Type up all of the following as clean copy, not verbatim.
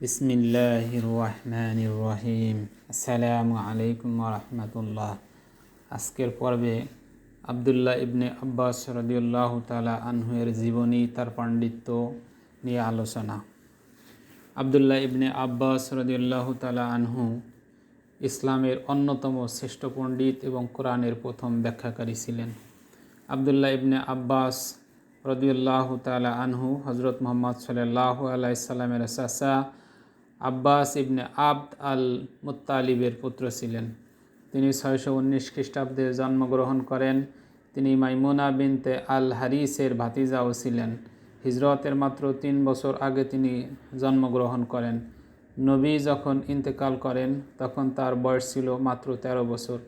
বিসমিল্লাহির রহমানির রহিম। আসসালামু আলাইকুম রহমতুল্লাহ। আজকের পর্বে আবদুল্লাহ ইবনে আব্বাস রাদিয়াল্লাহু তাআলা আনহু এর জীবনী, তার পাণ্ডিত্য নিয়ে আলোচনা। আবদুল্লাহ ইবনে আব্বাস রাদিয়াল্লাহু তাআলা আনহু ইসলামের অন্যতম শ্রেষ্ঠ পণ্ডিত এবং কোরআনের প্রথম ব্যাখ্যাকারী ছিলেন। আবদুল্লাহ ইবনে আব্বাস রাদিয়াল্লাহু তাআলা আনহু হযরত মুহাম্মদ সাল্লাল্লাহু আলাইহি সাল্লামের চাচা আব্বাস ইবনে আবদ আল মুত্তালিবের পুত্র ছিলেন। তিনি 619 খ্রিস্টাব্দে জন্মগ্রহণ করেন। তিনি মাইমুনা বিনতে আল হারিসের ভাতিজাও ছিলেন। হিজরতের মাত্র 3 বছর আগে তিনি জন্মগ্রহণ করেন। নবী যখন ইন্তেকাল করেন তখন তার বয়স ছিল মাত্র 13 বছর।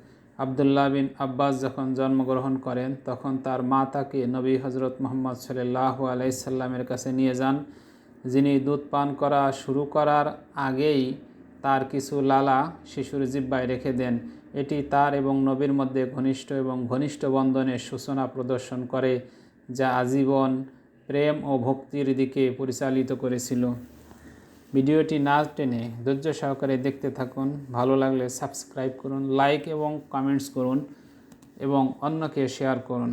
আবদুল্লাহ বিন আব্বাস যখন জন্মগ্রহণ করেন তখন তার মা তাকে নবী হজরত মুহাম্মদ সাল্লাল্লাহু আলাইহি সাল্লামের কাছে নিয়ে যান, যিনি দুধ পান করা শুরু করার আগেই তার কিছু লালা শিশুর জিহ্বায় রেখে দেন। এটি তার এবং নবীর মধ্যে ঘনিষ্ঠ বন্ধনের সূচনা প্রদর্শন করে, যা আজীবন প্রেম ও ভক্তির দিকে পরিচালিত করেছিল। ভিডিওটি না টেনে ধৈর্য সহকারে দেখতে থাকুন। ভালো লাগলে সাবস্ক্রাইব করুন, লাইক এবং কমেন্টস করুন এবং অন্যকে শেয়ার করুন।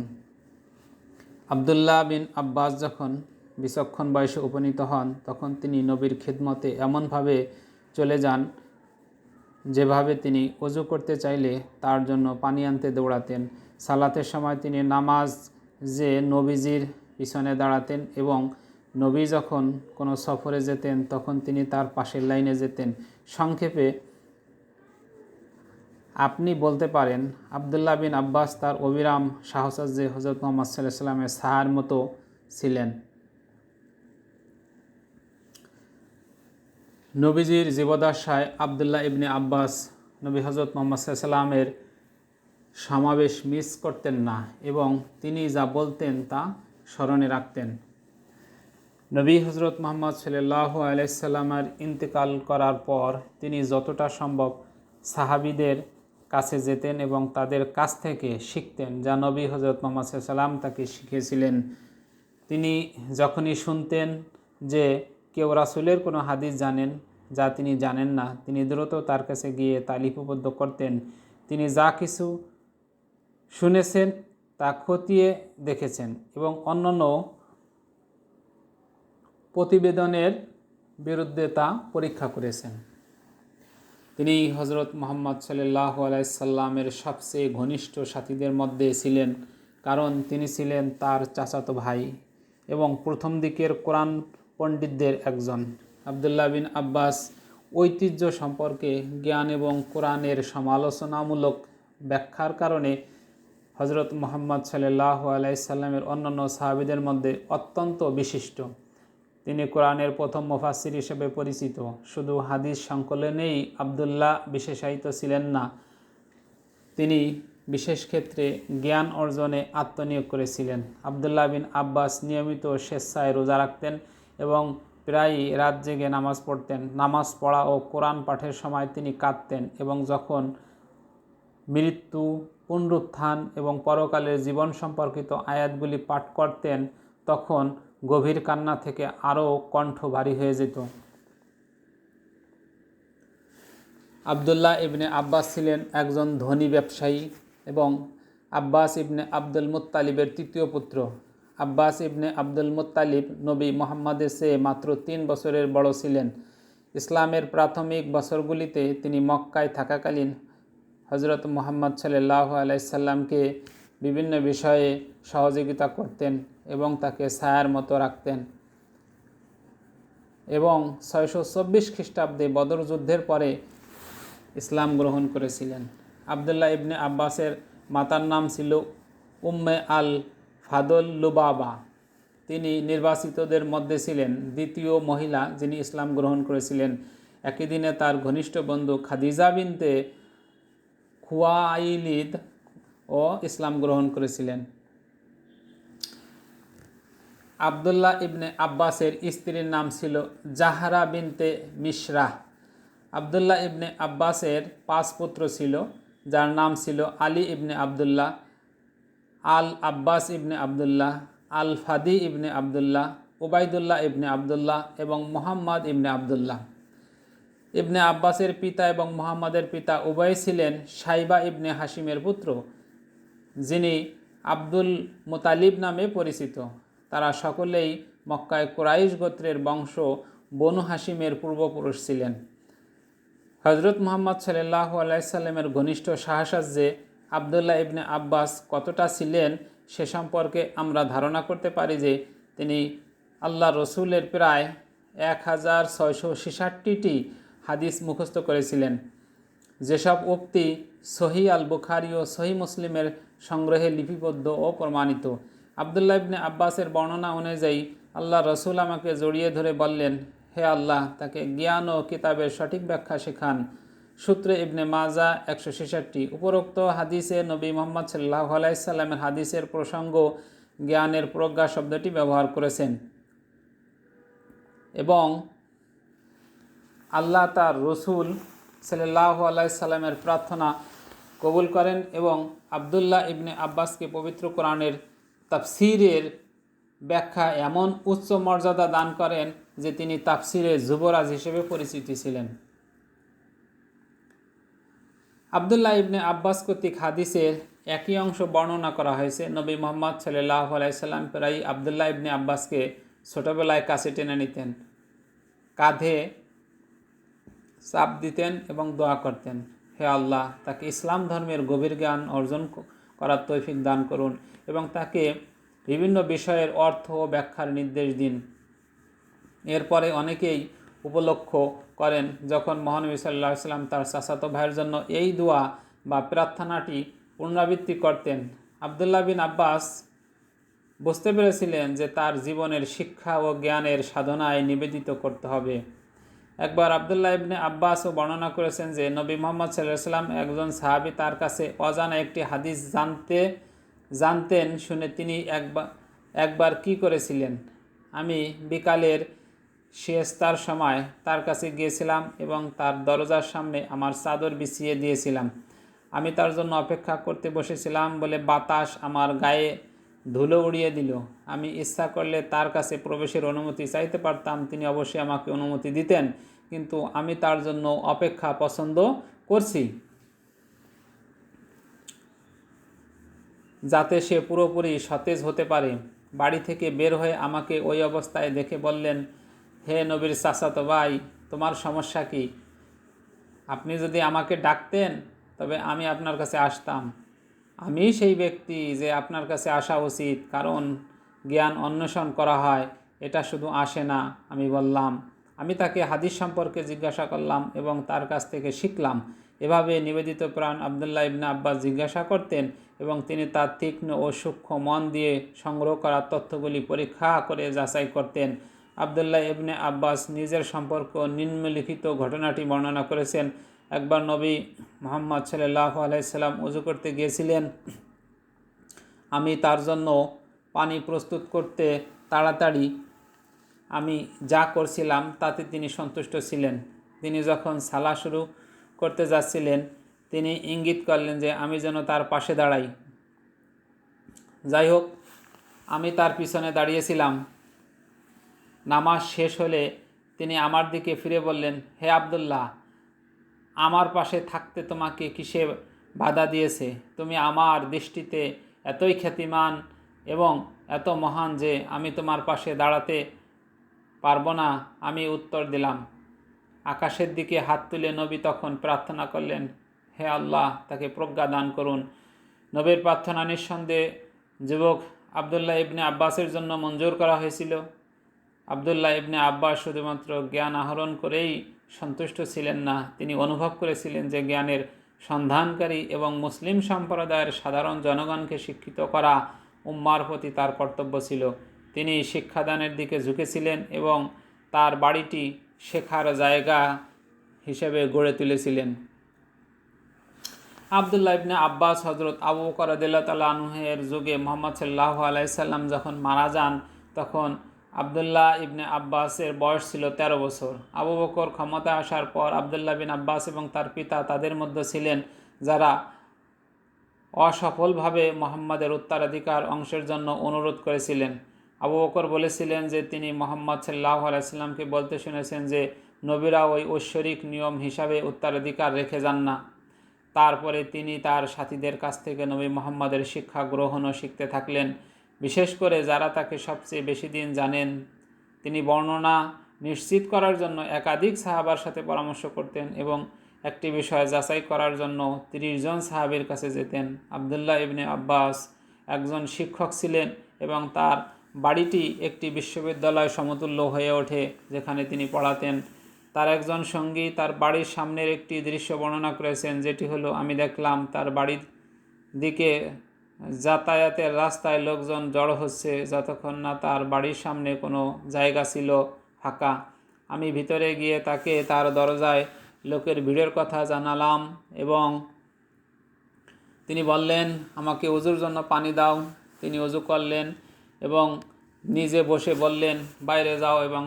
আবদুল্লাহ বিন আব্বাস যখন বিচক্ষণ বয়সে উপনীত হন তখন তিনি নবীর খিদমতে এমনভাবে চলে যান যেভাবে তিনি ওযু করতে চাইলে তার জন্য পানি আনতে দৌড়াতেন। সালাতের সময় তিনি নামাজে নবীজির পিছনে দাঁড়াতেন এবং নবী যখন কোনো সফরে যেতেন তখন তিনি তার পাশের লাইনে যেতেন। সংক্ষেপে আপনি বলতে পারেন আবদুল্লাহ বিন আব্বাস তার অবিরাম সাহচর্যে হযরত মুহাম্মদ সাল্লাল্লাহু আলাইহি সাল্লামের ছায়ার মতো ছিলেন। নবীজির জীবদ্দশায় আবদুল্লাহ ইবনে আব্বাস নবী হযরত মুহাম্মদ সাল্লাল্লাহু আলাইহি সাল্লামের সমাবেশ মিস করতেন না এবং তিনি যা বলতেন তা স্মরণে রাখতেন। নবী হযরত মুহাম্মদ সাল্লাল্লাহু আলাইহি সাল্লামের ইন্তেকাল করার পর তিনি যতটা সম্ভব সাহাবীদের কাছে যেতেন এবং তাদের কাছ থেকে শিখতেন, যা নবী হযরত মুহাম্মদ সাল্লাল্লাহু আলাইহি সাল্লাম তাকে শিখিয়েছিলেন। তিনি যখনই শুনতেন যে কেউ রাসূলের কোনো হাদিস জানেন যা তিনি জানেন না, তিনি দ্রুত তার কাছে গিয়ে তা লিপিবদ্ধ করতেন। তিনি যা কিছু শুনেছেন তা খতিয়ে দেখেছেন এবং অন্যান্য প্রতিবেদনের বিরুদ্ধে তা পরীক্ষা করেছেন। তিনি হযরত মুহাম্মদ সাল্লাল্লাহু আলাইহি সাল্লামের সবচেয়ে ঘনিষ্ঠ সাথীদের মধ্যে ছিলেন, কারণ তিনি ছিলেন তার চাচাতো ভাই এবং প্রথম দিকের কোরআন পণ্ডিতদের একজন। আবদুল্লাহ বিন আব্বাস ঐতিহ্য সম্পর্কে জ্ঞান এবং কোরআনের সমালোচনামূলক ব্যাখ্যার কারণে হযরত মুহাম্মদ সাল্লাল্লাহু আলাইহি সাল্লামের অন্যান্য সাহাবীদের মধ্যে অত্যন্ত বিশিষ্ট। তিনি কোরআনের প্রথম মুফাসসির হিসেবে পরিচিত। শুধু হাদিস সংকলনেই আবদুল্লাহ বিশেষায়িত ছিলেন না, তিনি বিশেষ ক্ষেত্রে জ্ঞান অর্জনে আত্মনিয়োগ করেছিলেন। আবদুল্লাহ বিন আব্বাস নিয়মিত স্বেচ্ছায় রোজা রাখতেন এবং প্রায়ই রাত জেগে নামাজ পড়তেন। নামাজ পড়া ও কোরআন পাঠের সময় তিনি কাঁদতেন এবং যখন মৃত্যু, পুনরুত্থান এবং পরকালের জীবন সম্পর্কিত আয়াতগুলি পাঠ করতেন তখন গভীর কান্না থেকে আরও কণ্ঠ ভারী হয়ে যেত। আবদুল্লাহ ইবনে আব্বাস ছিলেন একজন ধনী ব্যবসায়ী এবং আব্বাস ইবনে আব্দুল মুত্তালিবের তৃতীয় পুত্র। আব্বাস ইবনে আব্দুল মুত্তালিব নবী মুহাম্মদের চেয়ে মাত্র 3 বছরের বড় ছিলেন। ইসলামের প্রাথমিক বছরগুলিতে তিনি মক্কায় থাকাকালীন হযরত মুহাম্মদ সাল্লাল্লাহু আলাইহি সাল্লামকে বিভিন্ন বিষয়ে সহযোগিতা করতেন এবং তাকে ছায়ার মতো রাখতেন এবং 624 খ্রিস্টাব্দে বদর যুদ্ধের পরে ইসলাম গ্রহণ করেছিলেন। আবদুল্লাহ ইবনে আব্বাসের মাতার নাম ছিল উম্মে আল ফাদল লুবাবা। তিনি নির্বাচিতদের মধ্যে ছিলেন দ্বিতীয় মহিলা যিনি ইসলাম গ্রহণ করেছিলেন। একই দিনে তার ঘনিষ্ঠ বন্ধু খাদিজা বিনতে খুয়াইলিদ ও ইসলাম গ্রহণ করেছিলেন। আবদুল্লাহ ইবনে আব্বাসের স্ত্রীর নাম ছিল জাহরা বিনতে মিশরাহ। আবদুল্লাহ ইবনে আব্বাসের 5 পুত্র ছিল, যার নাম ছিল আলী ইবনে আবদুল্লাহ, আল আব্বাস ইবনে আবদুল্লাহ, আল ফাদি ইবনে আবদুল্লাহ, উবাইদুল্লাহ ইবনে আবদুল্লাহ এবং মুহাম্মদ ইবনে আবদুল্লাহ। ইবনে আব্বাসের পিতা এবং মুহাম্মাদের পিতা উভয় ছিলেন সাইবা ইবনে হাশিমের পুত্র, যিনি আব্দুল মুতালিব নামে পরিচিত। তারা সকলেই মক্কায় কুরাইশ গোত্রের বংশ বনু হাশিমের পূর্বপুরুষ ছিলেন। হজরত মুহাম্মদ সাল্লাল্লাহু আলাইহি সাল্লামের ঘনিষ্ঠ সাহচর্যে আবদুল্লাহ ইবনে আব্বাস কতটা ছিলেন সে সম্পর্কে আমরা ধারণা করতে পারি যে তিনি আল্লাহ রসুলের প্রায় 1666টি হাদিস মুখস্থ করেছিলেন, যেসব উক্তি সহি আল বুখারী ও সহি মুসলিমের সংগ্রহে লিপিবদ্ধ ও প্রমাণিত। আবদুল্লাহ ইবনে আব্বাসের বর্ণনা অনুযায়ী আল্লাহ রসুল আমাকে জড়িয়ে ধরে বললেন, হে আল্লাহ, তাকে জ্ঞান ও কিতাবের সঠিক ব্যাখ্যা শেখান। সূত্রে ইবনে মাজা 166। উপরোক্ত হাদিসে নবী মুহাম্মদ সাল্লাল্লাহু আলাইহি সাল্লামের হাদিসের প্রসঙ্গ জ্ঞানের প্রজ্ঞা শব্দটি ব্যবহার করেছেন এবং আল্লাহ তার রসুল সাল্লাল্লাহু আলাইহি সাল্লামের প্রার্থনা কবুল করেন এবং আবদুল্লাহ ইবনে আব্বাসকে পবিত্র কোরআনের তাফসিরের ব্যাখ্যা এমন উচ্চ মর্যাদা দান করেন যে তিনি তাফসিরের যুবরাজ হিসেবে পরিচিত ছিলেন। আবদুল্লাহ ইবনে আব্বাস কর্তৃক হাদিসের একই অংশ বর্ণনা করা হয়েছে। নবী মুহাম্মদ সাল্লাল্লাহু আলাইহি সাল্লাম প্রায়ই আবদুল্লাহ ইবনে আব্বাসকে ছোটোবেলায় কাছে টেনে নিতেন, কাঁধে চাপ দিতেন এবং দোয়া করতেন, হে আল্লাহ, তাকে ইসলাম ধর্মের গভীর জ্ঞান অর্জন করার তৌফিক দান করুন এবং তাকে বিভিন্ন বিষয়ের অর্থ ও ব্যাখ্যার নির্দেশ দিন। এরপরে অনেকেই উপলক্ষ করেন যখন মহানবী সাল্লাল্লাহু আলাইহি সাল্লাম তার চাচাতো ভাইয়ের জন্য এই দোয়া বা প্রার্থনাটি পুনরাবৃত্তি করতেন। আবদুল্লাহ বিন আব্বাস বুঝতে পেরেছিলেন যে তার জীবনের শিক্ষা ও জ্ঞানের সাধনায় নিবেদিত করতে হবে। একবার আবদুল্লাহ ইবনে আব্বাসও বর্ণনা করেছেন যে নবী মুহাম্মদ সাল্লাল্লাহু আলাইহি সাল্লাম একজন সাহাবী তার কাছে অজানা একটি হাদিস জানতেন শুনে তিনি একবার কি করেছিলেন, আমি বিকালের সিয়েস্তার সময় তার কাছে গিয়েছিলাম এবং তার দরজার সামনে আমার চাদর বিছিয়ে দিয়েছিলাম। আমি তার জন্য অপেক্ষা করতে বসেছিলাম বলে বাতাস আমার গায়ে ধুলো উড়িয়ে দিল। আমি ইচ্ছা করলে তার কাছে প্রবেশের অনুমতি চাইতে পারতাম, তিনি অবশ্যই আমাকে অনুমতি দিতেন, কিন্তু আমি তার জন্য অপেক্ষা পছন্দ করছি যাতে সে পুরোপুরি সতেজ হতে পারে। বাড়ি থেকে বের হয়ে আমাকে ওই অবস্থায় দেখে বললেন, হে নবীর চাচাতো ভাই, তোমার সমস্যা কি? আপনি যদি আমাকে ডাকতেন তবে আমি আপনার কাছে আসতাম। আমি সেই ব্যক্তি যে আপনার কাছে আসা উচিত, কারণ জ্ঞান অন্বেষণ করা হয়, এটা শুধু আসে না। আমি বললাম। আমি তাকে হাদিস সম্পর্কে জিজ্ঞাসা করলাম এবং তার কাছ থেকে শিখলাম। এভাবে নিবেদিত প্রাণ আবদুল্লাহ ইবনে আব্বাস জিজ্ঞাসা করতেন এবং তিনি তার তীক্ষ্ণ ও সূক্ষ্ম মন দিয়ে সংগ্রহ করা তথ্যগুলি পরীক্ষা করে যাচাই করতেন। আবদুল্লাহ ইবনে আব্বাস নিজের সম্পর্ক নিম্নলিখিত ঘটনাটি বর্ণনা করেছেন। একবার নবী মুহাম্মদ সাল্লাল্লাহু আলাইহি সাল্লাম ওযু করতে গিয়েছিলেন। আমি তার জন্য পানি প্রস্তুত করতে তাড়াতাড়ি আমি যা করছিলাম তাতে তিনি সন্তুষ্ট ছিলেন। তিনি যখন সালা শুরু করতে যাচ্ছিলেন তিনি ইঙ্গিত করলেন যে আমি যেন তার পাশে দাঁড়াই। যাই হোক, আমি তার পিছনে দাঁড়িয়েছিলাম। নামাজ শেষ হলে তিনি আমার দিকে ফিরে বললেন, হে আবদুল্লাহ, আমার পাশে থাকতে তোমাকে কিসে বাধা দিয়েছে? তুমি আমার দৃষ্টিতে এতই খ্যাতিমান এবং এত মহান যে আমি তোমার পাশে দাঁড়াতে পারবো না। আমি উত্তর দিলাম। আকাশের দিকে হাত তুলে নবী তখন প্রার্থনা করলেন, হে আল্লাহ, তাকে প্রজ্ঞা দান করুন। নবীর প্রার্থনা নিঃসন্দেহে যুবক আবদুল্লাহ ইবনে আব্বাসের জন্য মঞ্জুর করা হয়েছিল। আবদুল্লাহ ইবনে আব্বাস শুধুমাত্র জ্ঞান আহরণ করেই সন্তুষ্ট ছিলেন না, তিনি অনুভব করেছিলেন যে জ্ঞানের সন্ধানকারী এবং মুসলিম সম্প্রদায়ের সাধারণ জনগণকে শিক্ষিত করা উম্মার প্রতি তার কর্তব্য ছিল। তিনি শিক্ষাদানের দিকে ঝুঁকেছিলেন এবং তার বাড়িটি শেখার জায়গা হিসেবে গড়ে তুলেছিলেন। আবদুল্লাহ ইবনে আব্বাস হজরত আবু বকর রাদিয়াল্লাহু তাআলা আনহু-এর যুগে মুহাম্মদ সাল্লাল্লাহু আলাইহি সাল্লাম যখন মারা যান তখন আবদুল্লাহ ইবনে আব্বাসের বয়স ছিল 13 বছর। আবু বকর ক্ষমতায় আসার পর আবদুল্লাহ বিন আব্বাস এবং তার পিতা তাদের মধ্যে ছিলেন যারা অসফলভাবে মুহাম্মাদের উত্তরাধিকার অংশের জন্য অনুরোধ করেছিলেন। আবু বকর বলেছিলেন যে তিনি মুহাম্মদ সাল্লাল্লাহু আলাইহি সাল্লামকে বলতে শুনেছেন যে নবীরা ওই ঐশ্বরিক নিয়ম হিসাবে উত্তরাধিকার রেখে যান না। তারপরে তিনি তার সাথীদের কাছ থেকে নবী মুহাম্মদের শিক্ষা গ্রহণ ও শিখতে থাকলেন, বিশেষ করে যারা তাকে সবচেয়ে বেশি দিন জানেন। তিনি বর্ণনা নিশ্চিত করার জন্য একাধিক সাহাবার সাথে পরামর্শ করতেন এবং একটি বিষয় যাচাই করার জন্য 30 জন সাহাবীর কাছে যেতেন। আবদুল্লাহ ইবনে আব্বাস একজন শিক্ষক ছিলেন এবং তার বাড়িটি একটি বিশ্ববিদ্যালয় সমতুল্য হয়ে ওঠে যেখানে তিনি পড়াতেন। তার একজন সঙ্গী তার বাড়ির সামনের একটি দৃশ্য বর্ণনা করেছেন, যেটি হলো, আমি দেখলাম তার বাড়ির দিকে যাতায়াতের রাস্তায় লোকজন জড়ো হচ্ছে যতক্ষণ না তার বাড়ির সামনে কোনো জায়গা ছিল ফাঁকা। আমি ভিতরে গিয়ে তাকে তার দরজায় লোকের ভিড়ের কথা জানালাম এবং তিনি বললেন, আমাকে ওযুর জন্য পানি দাও। তিনি ওযু করলেন এবং নিজে বসে বললেন, বাইরে যাও এবং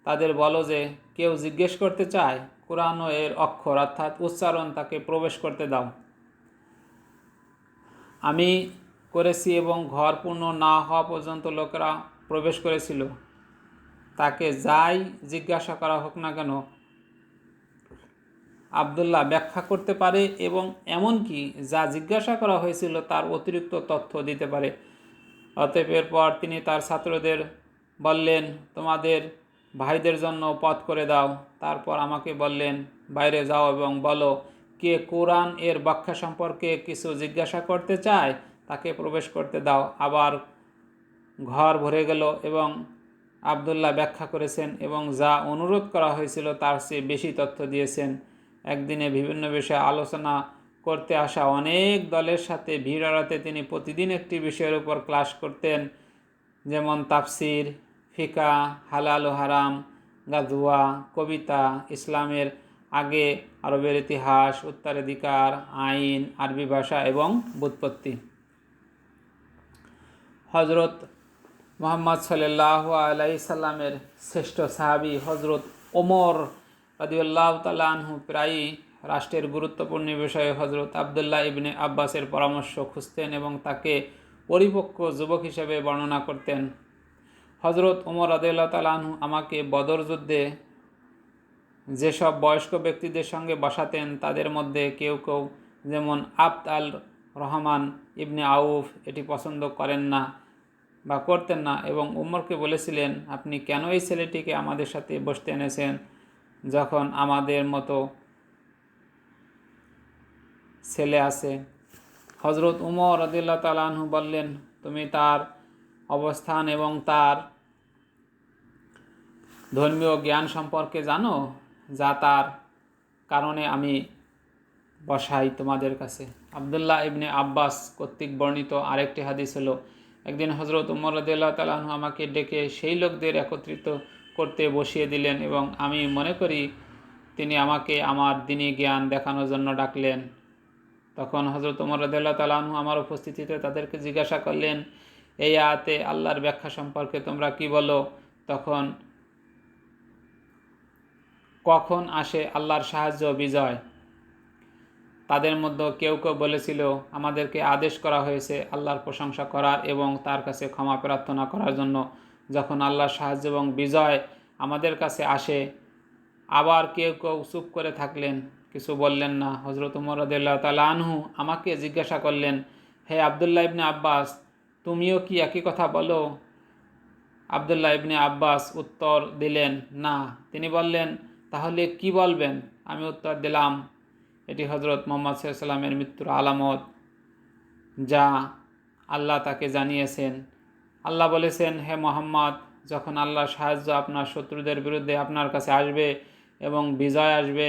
তাদের বলো যে কেউ জিজ্ঞেস করতে চায় কোরআন ও এর অক্ষর অর্থাৎ উচ্চারণ তাকে প্রবেশ করতে দাও। আমি করেছি এবং ঘর পূর্ণ না হওয়া পর্যন্ত লোকেরা প্রবেশ করেছিল। তাকে যাই জিজ্ঞাসা করা হোক না কেন আবদুল্লাহ ব্যাখ্যা করতে পারে এবং এমনকি যা জিজ্ঞাসা করা হয়েছিল তার অতিরিক্ত তথ্য দিতে পারে। অতএব এরপর তিনি তার ছাত্রদের বললেন, তোমাদের ভাইদের জন্য পথ করে দাও। তারপর আমাকে বললেন, বাইরে যাও এবং বলো কে কোরআন এর ব্যাখ্যা সম্পর্কে কিছু জিজ্ঞাসা করতে চায় তাকে প্রবেশ করতে দাও। আবার ঘর ভরে গেল এবং আবদুল্লাহ ব্যাখ্যা করেছেন এবং যা অনুরোধ করা হয়েছিল তার চেয়ে বেশি তথ্য দিয়েছেন। একদিনে বিভিন্ন বিষয়ে আলোচনা করতে আসা অনেক দলের সাথে ভিড় এড়াতে তিনি প্রতিদিন একটি বিষয়ের উপর ক্লাস করতেন, যেমন তাফসির, ফিকা, হালাল ও হারাম, গাজওয়া, কবিতা, ইসলামের আগে আরবের ইতিহাস, উত্তরাধিকার, আইন, আরবি ভাষা এবং ব্যুৎপত্তি। হজরত মুহাম্মদ সাল্লাল্লাহু আলাইহি সাল্লামের শ্রেষ্ঠ সাহাবী হজরত ওমর রাদিয়াল্লাহু তাআলা আনহু প্রায়ই রাষ্ট্রের গুরুত্বপূর্ণ বিষয়ে হজরত আবদুল্লাহ ইবনে আব্বাসের পরামর্শ খুঁজতেন এবং তাকে পরিপক্ক যুবক হিসেবে বর্ণনা করতেন। হজরত ওমর রাদিয়াল্লাহু তাআলা আনহু আমাকে বদর যুদ্ধে যেসব বয়স্ক ব্যক্তিদের সঙ্গে বসাতেন তাদের মধ্যে কেউ কেউ, যেমন আবদ আল রহমান ইবনে আউফ, এটি পছন্দ করেন না বা করতেন না এবং উমরকে বলেছিলেন, আপনি কেন এই ছেলেটিকে আমাদের সাথে বসতে এনেছেন যখন আমাদের মতো ছেলে আছে। হজরত উমর রাদিয়াল্লাহু তাআলা আনহু বললেন, তুমি তার অবস্থান এবং তার ধর্মীয় জ্ঞান সম্পর্কে জানো, যা তার কারণে আমি বসাই তোমাদের কাছে। আবদুল্লাহ ইবনে আব্বাস কর্তৃক বর্ণিত আরেকটি হাদিস হলো, একদিন হজরত উমর রাদিয়াল্লাহু তাআলা আনহু আমাকে ডেকে সেই লোকদের একত্রিত করতে বসিয়ে দিলেন এবং আমি মনে করি তিনি আমাকে আমার দ্বীনি জ্ঞান দেখানোর জন্য ডাকলেন। তখন হজরত উমর রাদিয়াল্লাহু তাআলা আনহু আমার উপস্থিতিতে তাদেরকে জিজ্ঞাসা করলেন, এই আয়াতে আল্লাহর ব্যাখ্যা সম্পর্কে তোমরা কি বলো? তখন কখন আসে আল্লাহর সাহায্য বিজয়? তাদের মধ্যে কেউ কেউ বলেছিল, আমাদেরকে আদেশ করা হয়েছে আল্লাহর প্রশংসা করার এবং তার কাছে ক্ষমা প্রার্থনা করার জন্য যখন আল্লাহর সাহায্য এবং বিজয় আমাদের কাছে আসে। আবার কেউ কেউ চুপ করে থাকলেন, কিছু বললেন না। হজরত উমর রাদিয়াল্লাহু তাআলা আনহু আমাকে জিজ্ঞাসা করলেন, হে আবদুল্লাহ ইবনে আব্বাস, তুমিও কি একই কথা বলো? আবদুল্লাহ ইবনে আব্বাস উত্তর দিলেন, না। তিনি বললেন, তাহলে কি বলবেন? আমি উত্তর দিলাম, এটি হজরত মুহাম্মদ সাল্লাল্লাহু আলাইহি ওয়াসাল্লামের মৃত্যুর আলামত, যা আল্লাহ তাকে জানিয়েছেন। আল্লাহ বলেছেন, হে মুহাম্মদ, যখন আল্লাহর সাহায্য আপনার শত্রুদের বিরুদ্ধে আপনার কাছে আসবে এবং বিজয় আসবে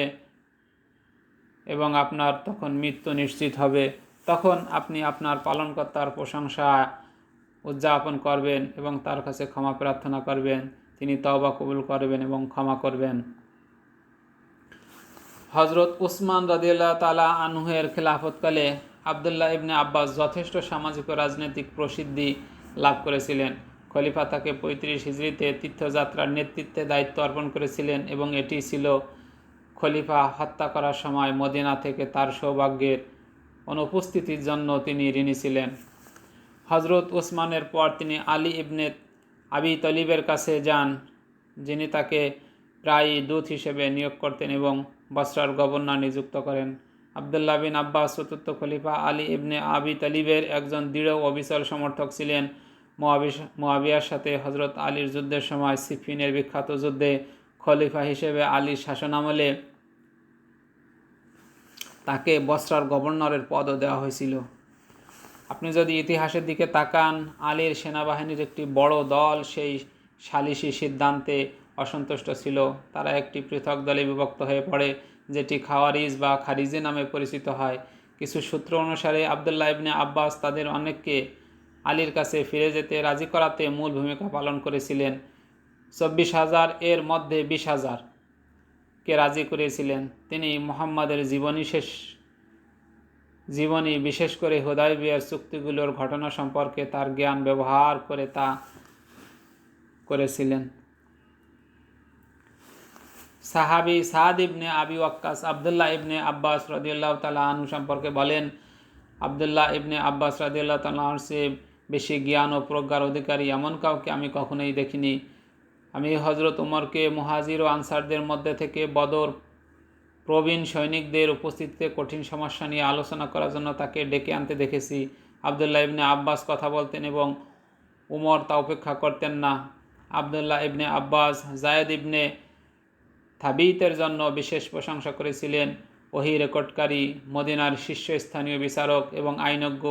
এবং আপনার তখন মৃত্যু নিশ্চিত হবে, তখন আপনি আপনার পালনকর্তার প্রশংসা উদযাপন করবেন এবং তার কাছে ক্ষমা প্রার্থনা করবেন। তিনি তওবা কবুল করবেন এবং ক্ষমা করবেন। হজরত উসমান রাদিয়াল্লাহু তাআলা আনহুর খেলাফতকালে আবদুল্লাহ ইবনে আব্বাস যথেষ্ট সামাজিক ও রাজনৈতিক প্রসিদ্ধি লাভ করেছিলেন। খলিফা তাকে 35 হিজরিতে তীর্থযাত্রার নেতৃত্বে দায়িত্ব অর্পণ করেছিলেন এবং এটি ছিল খলিফা হত্যা করার সময় মদিনা থেকে তার সৌভাগ্যের অনুপস্থিতির জন্য তিনি ঋণী ছিলেন। হজরত উসমানের পর তিনি আলী ইবনে আবি তালিবের কাছে যান, যিনি তাকে প্রায়ই দূত হিসেবে নিয়োগ করতেন এবং বসরার গভর্নর নিযুক্ত করেন। আবদুল্লাহ বিন আব্বাস চতুর্থ খলিফা আলী ইবনে আবি তালিবের একজন দৃঢ় অবিচল সমর্থক ছিলেন। মুয়াবিয়ার সাথে হজরত আলীর যুদ্ধের সময় সিফিনের বিখ্যাত যুদ্ধে খলিফা হিসেবে আলীর শাসনামলে তাকে বসরার গভর্নরের পদও দেওয়া হয়েছিল। আপনি যদি ইতিহাসের দিকে তাকান, আলীর সেনাবাহিনীর একটি বড় দল সেই সালিসি সিদ্ধান্তে অসন্তুষ্ট ছিল। তারা একটি পৃথক দলে বিভক্ত হয়ে পড়ে, যেটি খাওয়ারিজ বা খারিজি নামে পরিচিত হয়। কিছু সূত্র অনুসারে আবদুল্লাহ ইবনে আব্বাস তাদের অনেককে আলীর কাছে ফিরে যেতে রাজি করাতে মূল ভূমিকা পালন করেছিলেন। 24,000 এর মধ্যে 20,000 কে রাজি করেছিলেন। তিনি মুহাম্মাদের জীবনী বিশেষ করে হুদায়বিয়ার চুক্তিগুলোর ঘটনা সম্পর্কে তার জ্ঞান ব্যবহার করে তা করেছিলেন। সাহাবী সাদ ইবনে আবি ওয়াক্কাস আবদুল্লাহ ইবনে আব্বাস রাদিয়াল্লাহু তাআলা আনহু সম্পর্কে বলেন, আবদুল্লাহ ইবনে আব্বাস রাদিয়াল্লাহু তাআলা আনহুর চেয়ে বেশি জ্ঞান ও প্রজ্ঞার অধিকারী এমন কাউকে আমি কখনোই দেখিনি। আমি হযরত উমরকে মুহাজির ও আনসারদের মধ্যে থেকে বদর প্রবীণ সৈনিকদের উপস্থিতিতে কঠিন সমস্যা নিয়ে আলোচনা করার জন্য তাকে ডেকে আনতে দেখেছি। আবদুল্লাহ ইবনে আব্বাস কথা বলতেন এবং উমর তা উপেক্ষা করতেন না। আবদুল্লাহ ইবনে আব্বাস যায়েদ ইবনে থাবিতের জন্য বিশেষ প্রশংসা করেছিলেন। ওহী রেকর্ডকারী, মদিনার শীর্ষস্থানীয় বিচারক এবং আইনজ্ঞ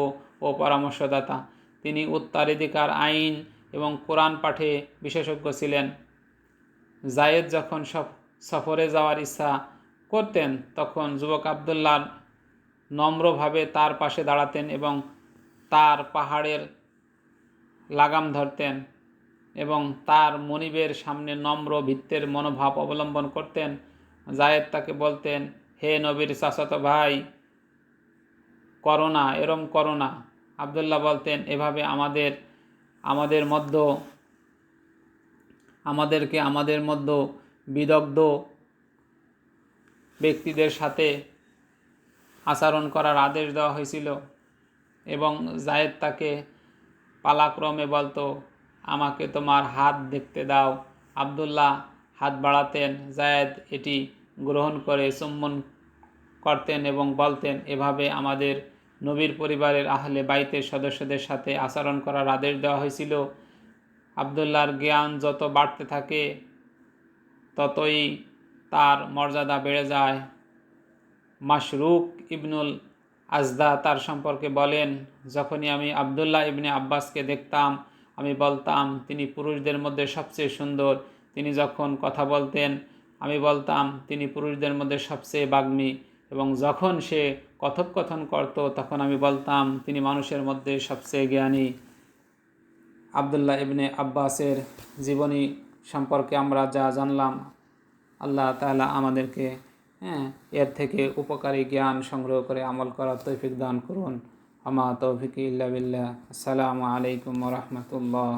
ও পরামর্শদাতা। তিনি উত্তরাধিকার আইন এবং কোরআন পাঠে বিশেষজ্ঞ ছিলেন। যায়েদ যখন সফরে যাওয়ার ইচ্ছা করতেন, তখন যুবক আবদুল্লাহ নম্রভাবে তার পাশে দাঁড়াতেন এবং তার পাহাড়ের লাগাম ধরতেন এবং তার মনিবের সামনে নম্র ভৃত্যের মনোভাব অবলম্বন করতেন। যায়েদ তাকে বলতেন, হে নবীর চাচাতো ভাই, করো না, এরম করো না। আবদুল্লাহ বলতেন, এভাবে আমাদের মধ্যে বিদগ্ধ ব্যক্তিদের সাথে আচরণ করার আদেশ দেওয়া হয়েছিল। এবং যায়েদ তাকে পালাক্রমে বলতো, আমাকে তোমার হাত দেখতে দাও। আবদুল্লাহ হাত বাড়াতেন, যায়েদ এটি গ্রহণ করে চুম্বন করতেন এবং বলতেন, এভাবে আমাদের নবীর পরিবারের আহলে বাইতের সদস্যদের সাথে আচরণ করার আদেশ দেওয়া হয়েছিল। আবদুল্লাহর জ্ঞান যত বাড়তে থাকে ততই তার মর্যাদা বেড়ে যায়। মাশরুক ইবনুল আজদা তার সম্পর্কে বলেন, যখনই আমি আবদুল্লাহ ইবনে আব্বাসকে দেখতাম, আমি বলতাম, তিনি পুরুষদের মধ্যে সবচেয়ে সুন্দর। তিনি যখন কথা বলতেন, আমি বলতাম, তিনি পুরুষদের মধ্যে সবচেয়ে বাগ্মী। এবং যখন সে কথোপকথন করত, তখন আমি বলতাম, তিনি মানুষের মধ্যে সবচেয়ে জ্ঞানী। আবদুল্লাহ ইবনে আব্বাসের জীবনী সম্পর্কে আমরা যা জানলাম, আল্লাহ তাআলা আমাদেরকে এর থেকে উপকারী জ্ঞান সংগ্রহ করে আমল করার তৌফিক দান করুন। আমা তৌফিক ইল্লা বিল্লাহ। আসসালামু আলাইকুম ওয়া রাহমাতুল্লাহ।